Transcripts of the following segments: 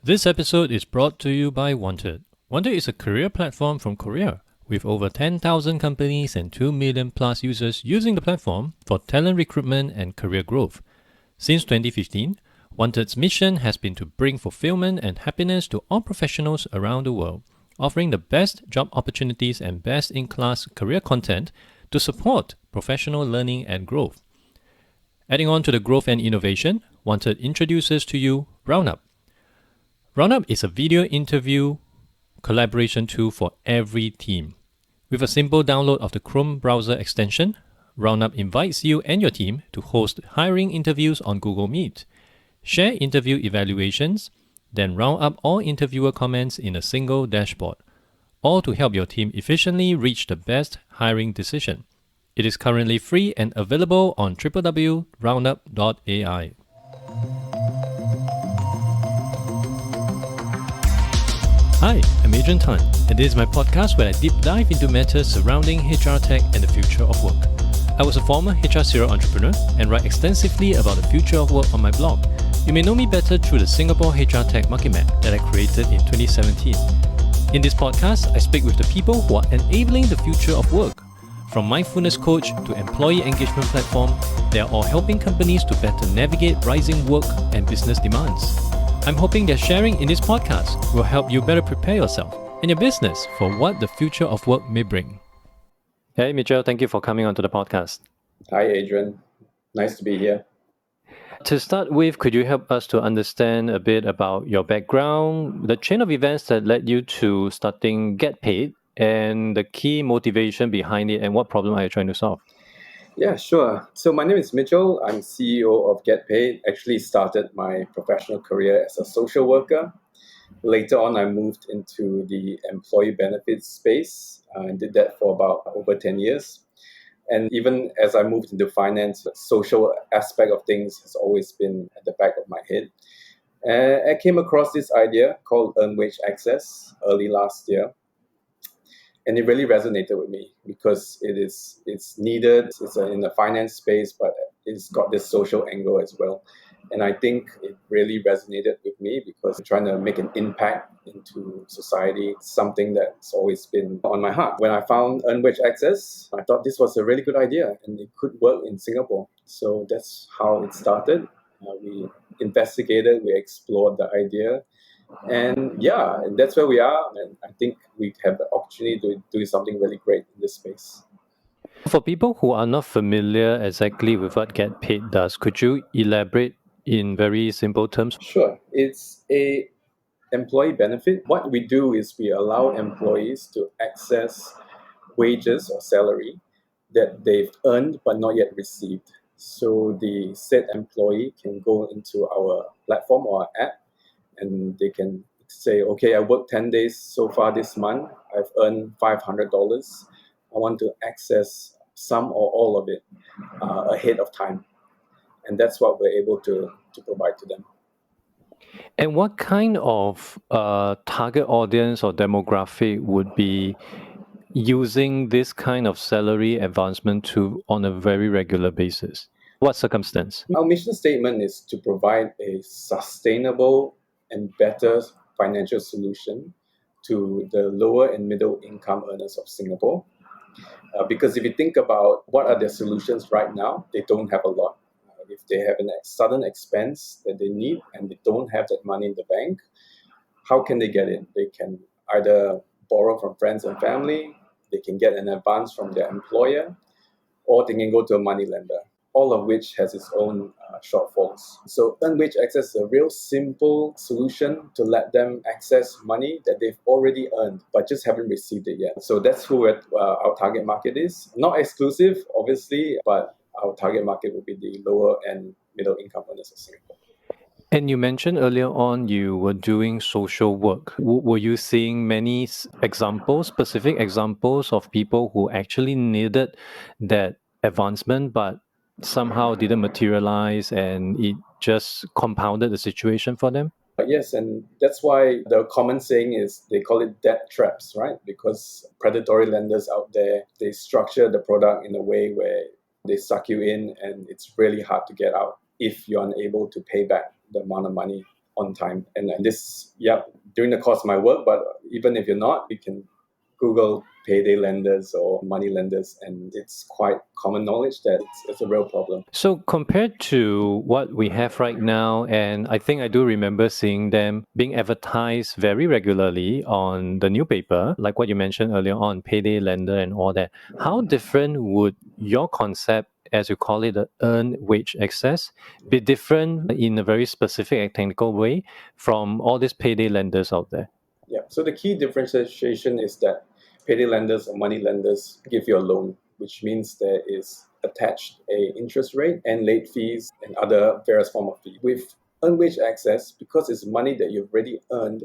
This episode is brought to you by Wanted. Wanted is a career platform from Korea with over 10,000 companies and 2 million plus users using the platform for talent recruitment and career growth. Since 2015, Wanted's mission has been to bring fulfillment and happiness to all professionals around the world, offering the best job opportunities and best-in-class career content to support professional learning and growth. Adding on to the growth and innovation, Wanted introduces to you Roundup. Roundup is a video interview collaboration tool for every team. With a simple download of the Chrome browser extension, Roundup invites you and your team to host hiring interviews on Google Meet, share interview evaluations, then round up all interviewer comments in a single dashboard, all to help your team efficiently reach the best hiring decision. It is currently free and available on www.roundup.ai. Hi, I'm Adrian Tan, and this is my podcast where I deep dive into matters surrounding HR tech and the future of work. I was a former HR serial entrepreneur and write extensively about the future of work on my blog. You may know me better through the Singapore HR Tech Market Map that I created in 2017. In this podcast, I speak with the people who are enabling the future of work. From mindfulness coach to employee engagement platform, they are all helping companies to better navigate rising work and business demands. I'm hoping that sharing in this podcast will help you better prepare yourself and your business for what the future of work may bring. Hey, Mitchell, thank you for coming onto the podcast. Hi, Adrian. Nice to be here. To start with, could you help us to understand a bit about your background, the chain of events that led you to starting GetPaid, and the key motivation behind it, and what problem are you trying to solve? Yeah, sure. So my name is Mitchell. I'm CEO of GetPaid. Actually started my professional career as a social worker. Later on, I moved into the employee benefits space and did that for about over 10 years. And even as I moved into finance, the social aspect of things has always been at the back of my head. I came across this idea called Earned Wage Access early last year. And it really resonated with me because it's needed. It's in the finance space, but it's got this social angle as well. And I think it really resonated with me because trying to make an impact into society, something that's always been on my heart. When I found Earned Wage Access, I thought this was a really good idea and it could work in Singapore. So that's how it started. We investigated, we explored the idea. And that's where we are. And I think we have the opportunity to do something really great in this space. For people who are not familiar exactly with what GetPaid does, could you elaborate in very simple terms? Sure. It's a employee benefit. What we do is we allow employees to access wages or salary that they've earned but not yet received. So the said employee can go into our platform or our app and they can say, okay, I worked 10 days so far this month. I've earned $500. I want to access some or all of it ahead of time. And that's what we're able to provide to them. And what kind of target audience or demographic would be using this kind of salary advancement tool on a very regular basis? What circumstance? Our mission statement is to provide a sustainable and better financial solution to the lower and middle income earners of Singapore. Because if you think about what are their solutions right now, they don't have a lot. If they have a sudden expense that they need and they don't have that money in the bank, how can they get it? They can either borrow from friends and family, they can get an advance from their employer, or they can go to a money lender, all of which has its own shortfalls. So Earned Wage Access is a real simple solution to let them access money that they've already earned, but just haven't received it yet. So that's who our target market is. Not exclusive, obviously, but our target market will be the lower and middle income earners of Singapore. And you mentioned earlier on you were doing social work. Were you seeing many examples, specific examples of people who actually needed that advancement but somehow didn't materialize and it just compounded the situation for them? Yes, and that's why the common saying is they call it debt traps, right? Because predatory lenders out there, they structure the product in a way where they suck you in and it's really hard to get out if you're unable to pay back the amount of money on time. And this, during the course of my work, but even if you're not, you can Google payday lenders or money lenders, and it's quite common knowledge that it's a real problem. So compared to what we have right now, and I think I do remember seeing them being advertised very regularly on the newspaper, like what you mentioned earlier on, payday lender and all that. How different would your concept, as you call it, the earned wage access, be different in a very specific and technical way from all these payday lenders out there? Yeah. So the key differentiation is that payday lenders or money lenders give you a loan, which means there is attached a interest rate and late fees and other various form of fees. With earned wage access, because it's money that you've already earned,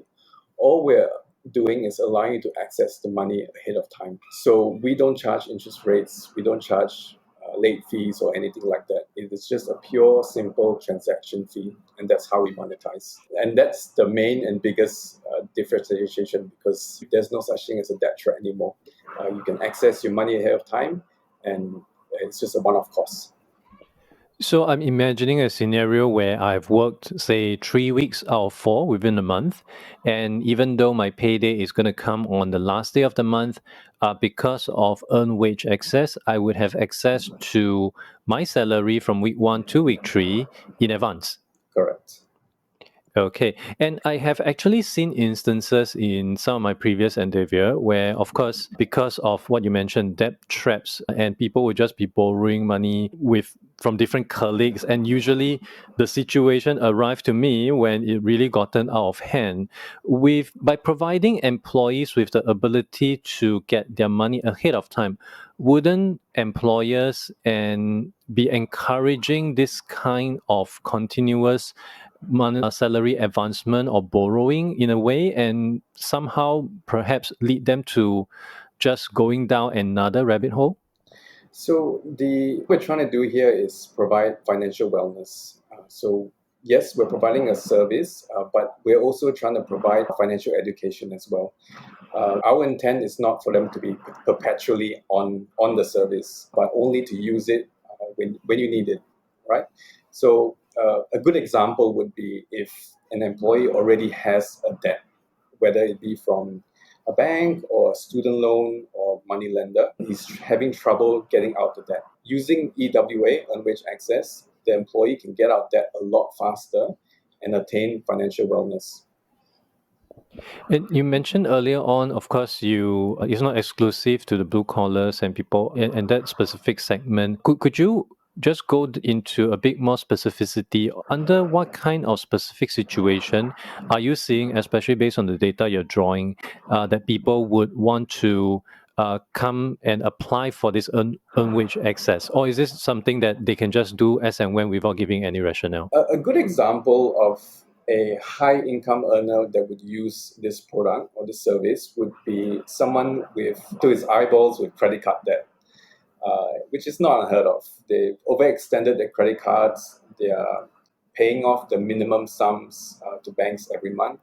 all we're doing is allowing you to access the money ahead of time. So we don't charge interest rates, we don't charge late fees or anything like that. It is just a pure, simple transaction fee, and that's how we monetize. And that's the main and biggest differentiation, because there's no such thing as a debt trap anymore. You can access your money ahead of time, and it's just a one-off cost. So I'm imagining a scenario where I've worked, say, 3 weeks out of 4 within a month, and even though my payday is going to come on the last day of the month, because of earned wage access, I would have access to my salary from week 1 to week 3 in advance. Correct. Okay, and I have actually seen instances in some of my previous endeavor where, of course, because of what you mentioned, debt traps, and people would just be borrowing money from different colleagues, and usually the situation arrived to me when it really gotten out of hand. By providing employees with the ability to get their money ahead of time, wouldn't employers and be encouraging this kind of continuous salary advancement or borrowing in a way, and somehow perhaps lead them to just going down another rabbit hole? So what we're trying to do here is provide financial wellness. So yes, we're providing a service, but we're also trying to provide financial education as well. Our intent is not for them to be perpetually on the service, but only to use it when you need it, right? So a good example would be if an employee already has a debt, whether it be from a bank or a student loan or money lender, he's having trouble getting out of debt. Using EWA, earned wage access, the employee can get out of debt a lot faster and attain financial wellness. And you mentioned earlier on, of course, it's not exclusive to the blue collars and people and that specific segment. Could you just go into a bit more specificity? Under what kind of specific situation are you seeing, especially based on the data you're drawing, that people would want to come and apply for this earned wage access? Or is this something that they can just do as and when without giving any rationale? A good example of a high income earner that would use this product or this service would be someone to his eyeballs with credit card debt, which is not unheard of. They've overextended their credit cards. They are paying off the minimum sums to banks every month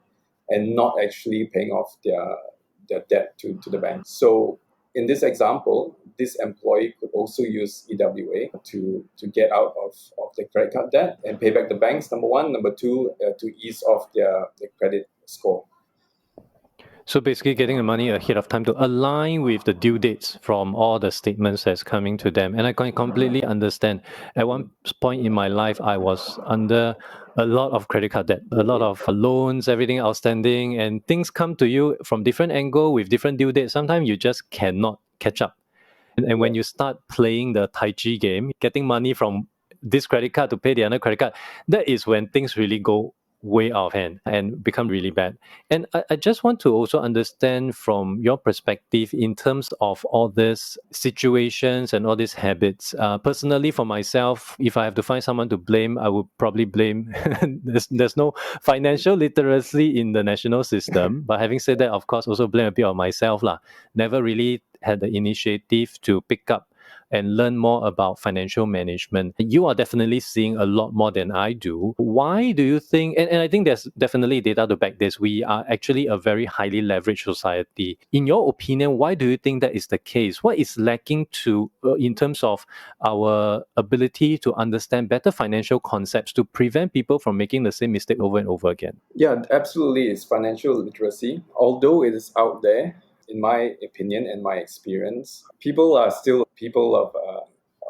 and not actually paying off their debt to the bank. So in this example, this employee could also use EWA to get out of the credit card debt and pay back the banks, number one. Number two, to ease off their credit score. So basically getting the money ahead of time to align with the due dates from all the statements that's coming to them. And I can completely understand. At one point in my life, I was under a lot of credit card debt, a lot of loans, everything outstanding, and things come to you from different angle with different due dates. Sometimes you just cannot catch up. And when you start playing the Tai Chi game, getting money from this credit card to pay the other credit card, that is when things really go way out of hand and become really bad. And I just want to also understand from your perspective in terms of all these situations and all these habits. Personally, for myself, if I have to find someone to blame, I would probably blame there's no financial literacy in the national system. But having said that, of course, also blame a bit of myself lah. Never really had the initiative to pick up and learn more about financial management. You are definitely seeing a lot more than I do. Why do you think, and I think there's definitely data to back this, we are actually a very highly leveraged society. In your opinion, why do you think that is the case? What is lacking in terms of our ability to understand better financial concepts to prevent people from making the same mistake over and over again? Yeah, absolutely. It's financial literacy. Although it is out there, in my opinion and my experience, people are still people of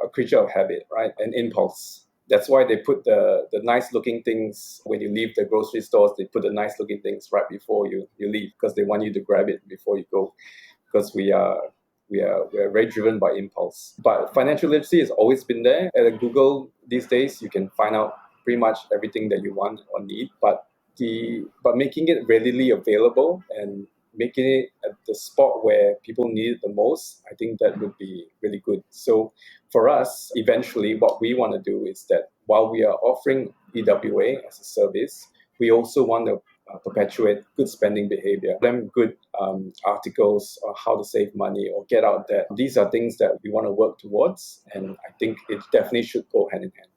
a creature of habit, right? And impulse. That's why they put the nice looking things when you leave the grocery stores. They put the nice looking things right before you leave because they want you to grab it before you go. Because we're very driven by impulse. But financial literacy has always been there. At Google these days, you can find out pretty much everything that you want or need. But making it readily available and making it at the spot where people need it the most, I think that would be really good. So for us, eventually, what we want to do is that while we are offering EWA as a service, we also want to perpetuate good spending behavior, them good articles on how to save money or get out debt. These are things that we want to work towards, and I think it definitely should go hand in hand.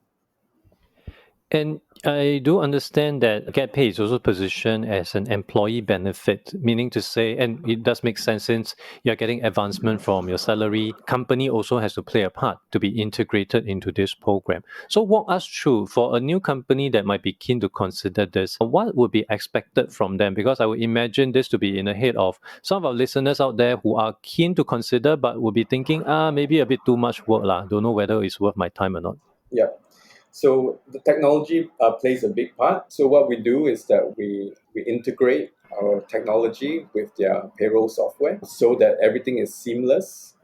And I do understand that GetPaid is also positioned as an employee benefit, meaning to say, and it does make sense since you're getting advancement from your salary, company also has to play a part to be integrated into this program. So walk us through, for a new company that might be keen to consider this, what would be expected from them? Because I would imagine this to be in the head of some of our listeners out there who are keen to consider but would be thinking, maybe a bit too much work, don't know whether it's worth my time or not. Yeah. So the technology plays a big part. So what we do is that we integrate our technology with their payroll software so that everything is seamless.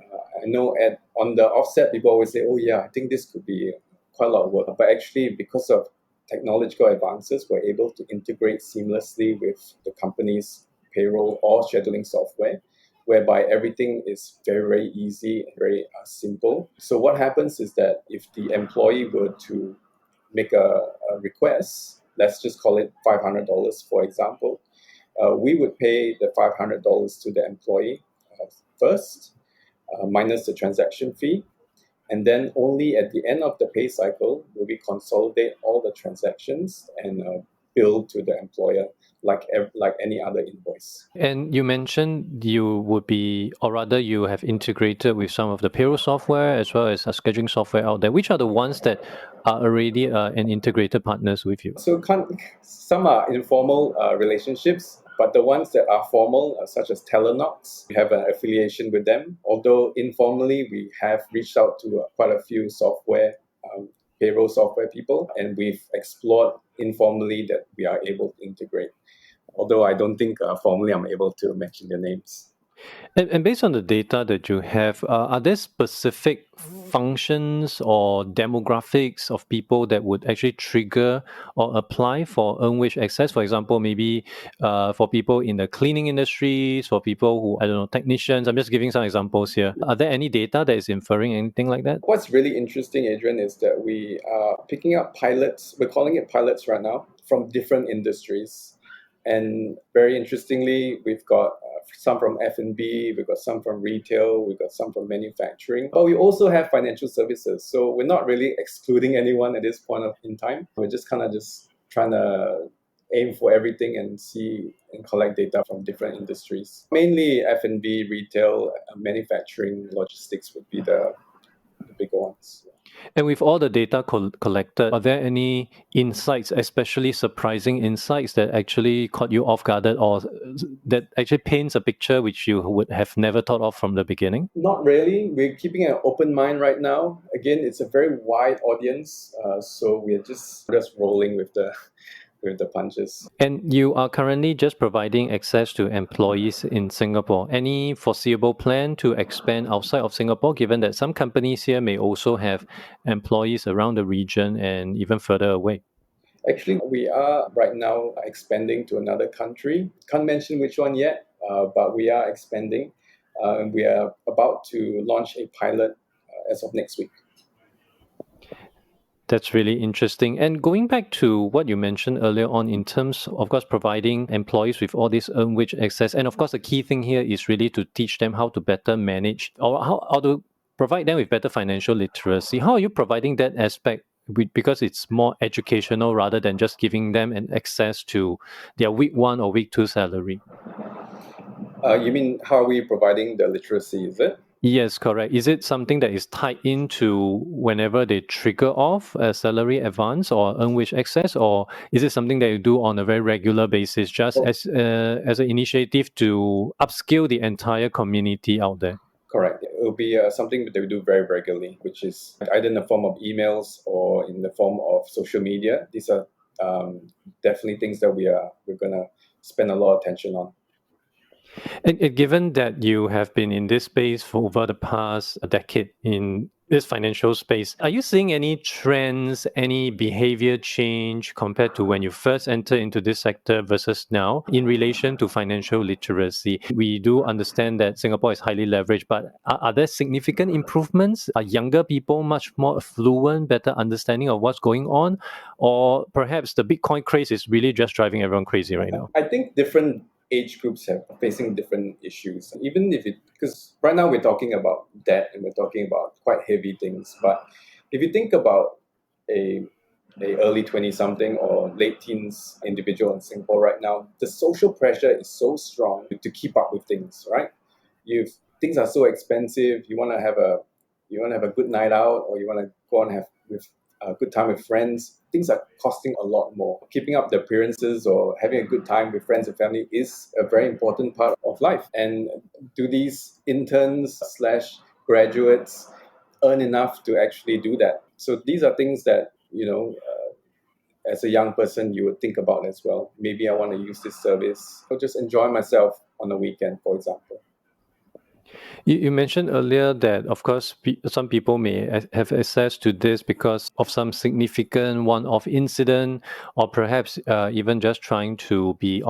I know on the offset, people always say, oh yeah, I think this could be quite a lot of work. But actually, because of technological advances, we're able to integrate seamlessly with the company's payroll or scheduling software, whereby everything is very, very easy and very simple. So what happens is that if the employee were to make a request, let's just call it $500, for example, we would pay the $500 to the employee first, minus the transaction fee. And then only at the end of the pay cycle will we consolidate all the transactions and bill to the employer like any other invoice. And you mentioned you would be, or rather you have integrated with some of the payroll software as well as a scheduling software out there. Which are the ones that are already an integrated partners with you? So some are informal relationships, but the ones that are formal, such as Telenox, we have an affiliation with them. Although informally, we have reached out to quite a few payroll software people, and we've explored informally that we are able to integrate. Although I don't think formally I'm able to mention their names. And based on the data that you have, are there specific functions or demographics of people that would actually trigger or apply for earned wage access? For example, maybe for people in the cleaning industries, for people who, I don't know, technicians. I'm just giving some examples here. Are there any data that is inferring anything like that? What's really interesting, Adrian, is that we are picking up pilots. We're calling it pilots right now from different industries. And very interestingly, we've got some from F&B, we've got some from retail, we've got some from manufacturing, but we also have financial services. So we're not really excluding anyone at this point in time. We're just kind of trying to aim for everything and see and collect data from different industries. Mainly F&B, retail, manufacturing, logistics would be the bigger ones. And with all the data collected, are there any insights, especially surprising insights that actually caught you off guard or that actually paints a picture which you would have never thought of from the beginning? Not really. We're keeping an open mind right now. Again, it's a very wide audience, so we're just rolling with the punches. And you are currently just providing access to employees in Singapore. Any foreseeable plan to expand outside of Singapore, given that some companies here may also have employees around the region and even further away? Actually, we are right now expanding to another country. Can't mention which one yet, but we are expanding. We are about to launch a pilot as of next week. That's really interesting. And going back to what you mentioned earlier on in terms, of course, providing employees with all this earned wage access. And of course, the key thing here is really to teach them how to better manage or how to provide them with better financial literacy. How are you providing that aspect? Because it's more educational rather than just giving them an access to their week 1 or week 2 salary. You mean how are we providing the literacy, is it? Yes, correct. Is it something that is tied into whenever they trigger off a salary advance or earn wage access, or is it something that you do on a very regular basis, just as an initiative to upskill the entire community out there? Correct. It will be something that we do very regularly, which is either in the form of emails or in the form of social media. These are definitely things that we're gonna spend a lot of attention on. And given that you have been in this space for over the past decade in this financial space, are you seeing any trends, any behavior change compared to when you first entered into this sector versus now in relation to financial literacy? We do understand that Singapore is highly leveraged, but are there significant improvements? Are younger people much more affluent, better understanding of what's going on? Or perhaps the Bitcoin craze is really just driving everyone crazy right now? I think different age groups are facing different issues. Even if because right now we're talking about debt and we're talking about quite heavy things. But if you think about a early 20 something or late teens individual in Singapore right now, the social pressure is so strong to keep up with things, right? You've Things are so expensive. You want to have a good night out, or you want to go and have with a good time with friends. Things are costing a lot more. Keeping up the appearances or having a good time with friends and family is a very important part of life. And do these interns slash graduates earn enough to actually do that? So these are things that as a young person you would think about as well. Maybe I want to use this service or just enjoy myself on a weekend, for example. You mentioned earlier that, of course, some people may have access to this because of some significant one-off incident, or perhaps even just trying to be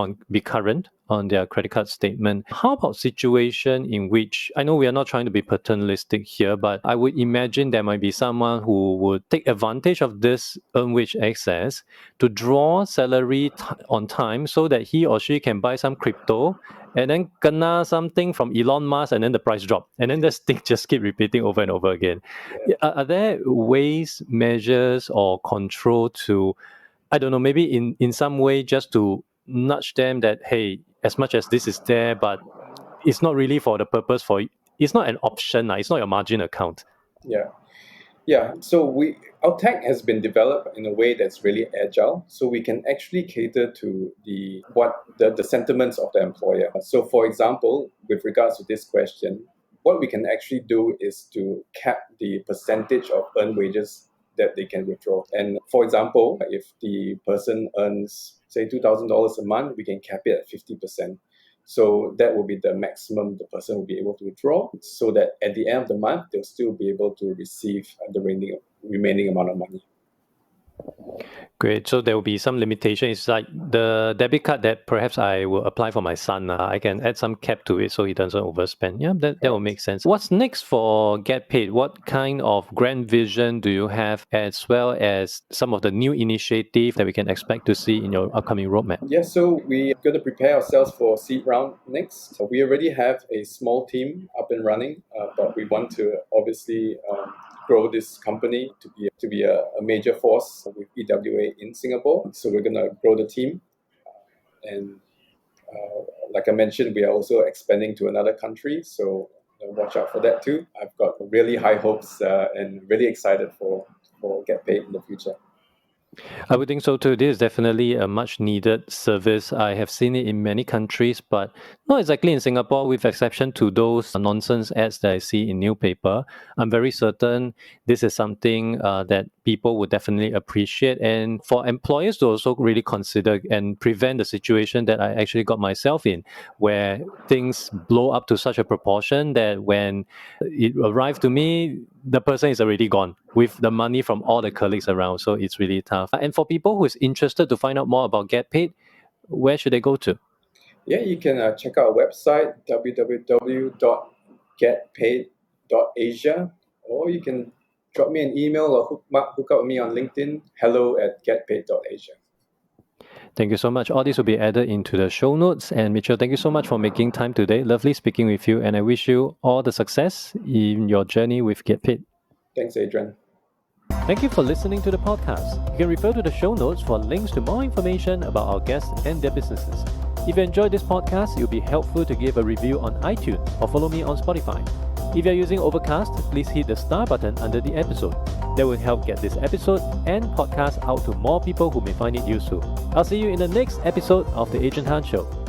current on their credit card statement. How about situation in which, I know we are not trying to be paternalistic here, but I would imagine there might be someone who would take advantage of this earn wage access to draw salary on time so that he or she can buy some crypto and then kena something from Elon Musk, and then the price drop, and then this thing just keep repeating over and over again. Are there ways, measures, or control to, I don't know, maybe in some way just to nudge them that, hey, as much as this is there, but it's not really for the purpose it's not an option, it's not your margin account. Yeah, so our tech has been developed in a way that's really agile, so we can actually cater to the sentiments of the employer. So, for example, with regards to this question, what we can actually do is to cap the percentage of earned wages that they can withdraw. And for example, if the person earns say $2,000 a month, we can cap it at 50%. So that will be the maximum the person will be able to withdraw, so that at the end of the month, they'll still be able to receive the remaining amount of money. Great. So there will be some limitation. It's like the debit card that perhaps I will apply for my son. I can add some cap to it so he doesn't overspend. Yeah, that will make sense. What's next for GetPaid? What kind of grand vision do you have, as well as some of the new initiative that we can expect to see in your upcoming roadmap? Yeah, so we're going to prepare ourselves for seed round next. So we already have a small team up and running, but we want to obviously grow this company to be a major force with EWA in Singapore. So we're going to grow the team, and like I mentioned, we are also expanding to another country. So watch out for that too. I've got really high hopes and really excited for GetPaid in the future. I would think so too. This is definitely a much needed service. I have seen it in many countries, but not exactly in Singapore, with exception to those nonsense ads that I see in newspaper. I'm very certain this is something that people would definitely appreciate, and for employers to also really consider and prevent the situation that I actually got myself in, where things blow up to such a proportion that when it arrived to me, the person is already gone with the money from all the colleagues around. So it's really tough. And for people who is interested to find out more about GetPaid, where should they go to? Yeah, you can check out our website, www.getpaid.asia, or you can drop me an email or hook up with me on LinkedIn, hello@getpaid.asia. Thank you so much. All this will be added into the show notes. And Mitchell, thank you so much for making time today. Lovely speaking with you. And I wish you all the success in your journey with GetPaid. Thanks, Adrian. Thank you for listening to the podcast. You can refer to the show notes for links to more information about our guests and their businesses. If you enjoyed this podcast, it would be helpful to give a review on iTunes or follow me on Spotify. If you're using Overcast, please hit the star button under the episode. That will help get this episode and podcast out to more people who may find it useful. I'll see you in the next episode of The Adrian Han Show.